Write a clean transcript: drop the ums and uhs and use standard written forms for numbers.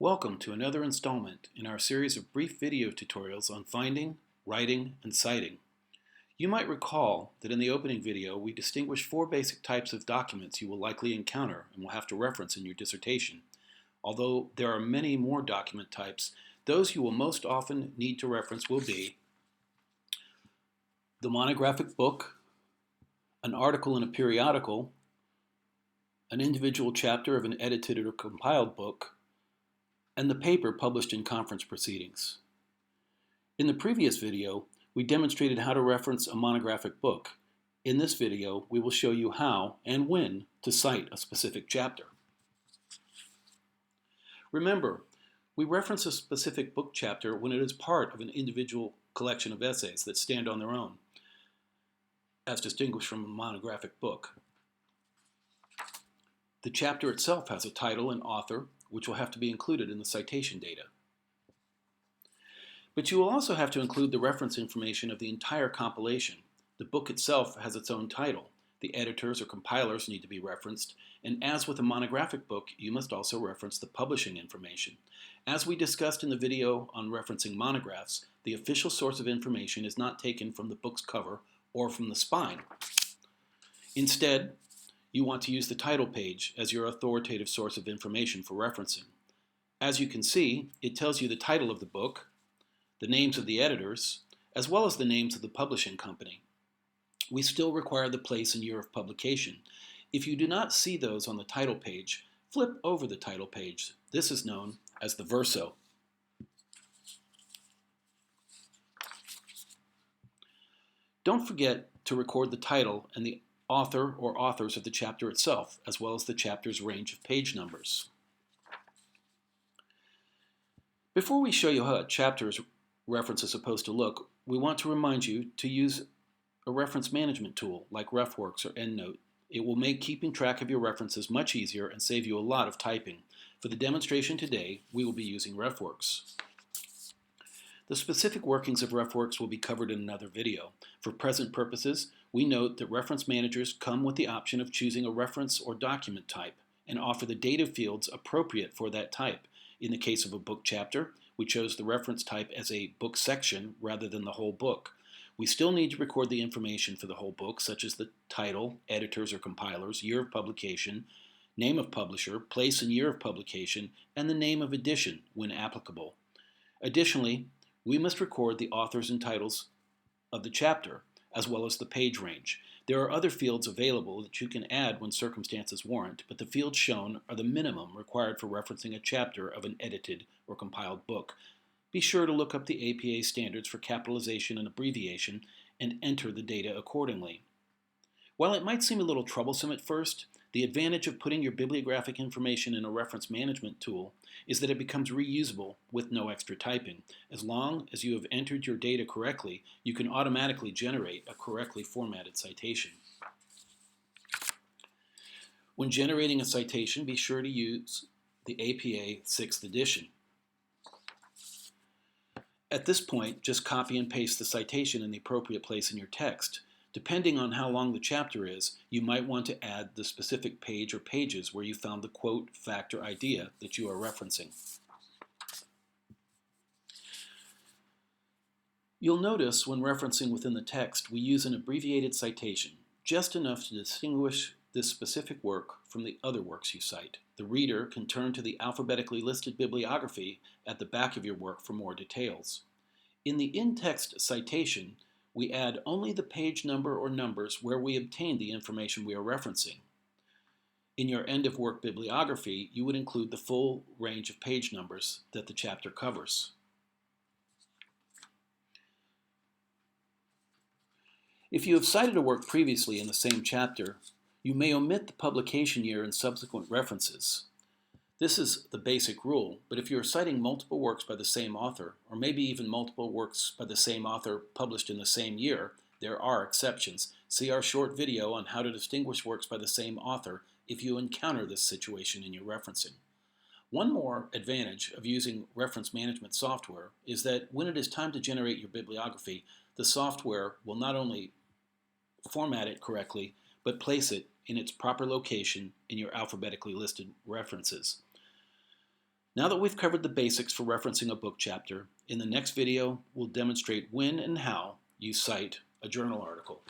Welcome to another installment in our series of brief video tutorials on finding, writing, and citing. You might recall that in the opening video we distinguished four basic types of documents you will likely encounter and will have to reference in your dissertation. Although there are many more document types, those you will most often need to reference will be the monographic book, an article in a periodical, an individual chapter of an edited or compiled book, and the paper published in conference proceedings. In the previous video, we demonstrated how to reference a monographic book. In this video, we will show you how and when to cite a specific chapter. Remember, we reference a specific book chapter when it is part of an individual collection of essays that stand on their own, as distinguished from a monographic book. The chapter itself has a title and author, which will have to be included in the citation data. But you will also have to include the reference information of the entire compilation. The book itself has its own title. The editors or compilers need to be referenced, and as with a monographic book, you must also reference the publishing information. As we discussed in the video on referencing monographs, the official source of information is not taken from the book's cover or from the spine. Instead, you want to use the title page as your authoritative source of information for referencing. As you can see, it tells you the title of the book, the names of the editors, as well as the names of the publishing company. We still require the place and year of publication. If you do not see those on the title page, flip over the title page. This is known as the verso. Don't forget to record the title and the author or authors of the chapter itself, as well as the chapter's range of page numbers. Before we show you how a chapter's reference is supposed to look, we want to remind you to use a reference management tool like RefWorks or EndNote. It will make keeping track of your references much easier and save you a lot of typing. For the demonstration today, we will be using RefWorks. The specific workings of RefWorks will be covered in another video. For present purposes, we note that reference managers come with the option of choosing a reference or document type and offer the data fields appropriate for that type. In the case of a book chapter, we chose the reference type as a book section rather than the whole book. We still need to record the information for the whole book, such as the title, editors or compilers, year of publication, name of publisher, place and year of publication, and the name of edition when applicable. Additionally, we must record the authors and titles of the chapter, as well as the page range. There are other fields available that you can add when circumstances warrant, but the fields shown are the minimum required for referencing a chapter of an edited or compiled book. Be sure to look up the APA standards for capitalization and abbreviation and enter the data accordingly. While it might seem a little troublesome at first, the advantage of putting your bibliographic information in a reference management tool is that it becomes reusable with no extra typing. As long as you have entered your data correctly, you can automatically generate a correctly formatted citation. When generating a citation, be sure to use the APA 6th edition. At this point, just copy and paste the citation in the appropriate place in your text. Depending on how long the chapter is, you might want to add the specific page or pages where you found the quote, fact, or idea that you are referencing. You'll notice when referencing within the text, we use an abbreviated citation, just enough to distinguish this specific work from the other works you cite. The reader can turn to the alphabetically listed bibliography at the back of your work for more details. In the in-text citation, we add only the page number or numbers where we obtained the information we are referencing. In your end-of-work bibliography, you would include the full range of page numbers that the chapter covers. If you have cited a work previously in the same chapter, you may omit the publication year and subsequent references. This is the basic rule, but if you are citing multiple works by the same author, or maybe even multiple works by the same author published in the same year, there are exceptions. See our short video on how to distinguish works by the same author if you encounter this situation in your referencing. One more advantage of using reference management software is that when it is time to generate your bibliography, the software will not only format it correctly, but place it in its proper location in your alphabetically listed references. Now that we've covered the basics for referencing a book chapter, in the next video we'll demonstrate when and how you cite a journal article.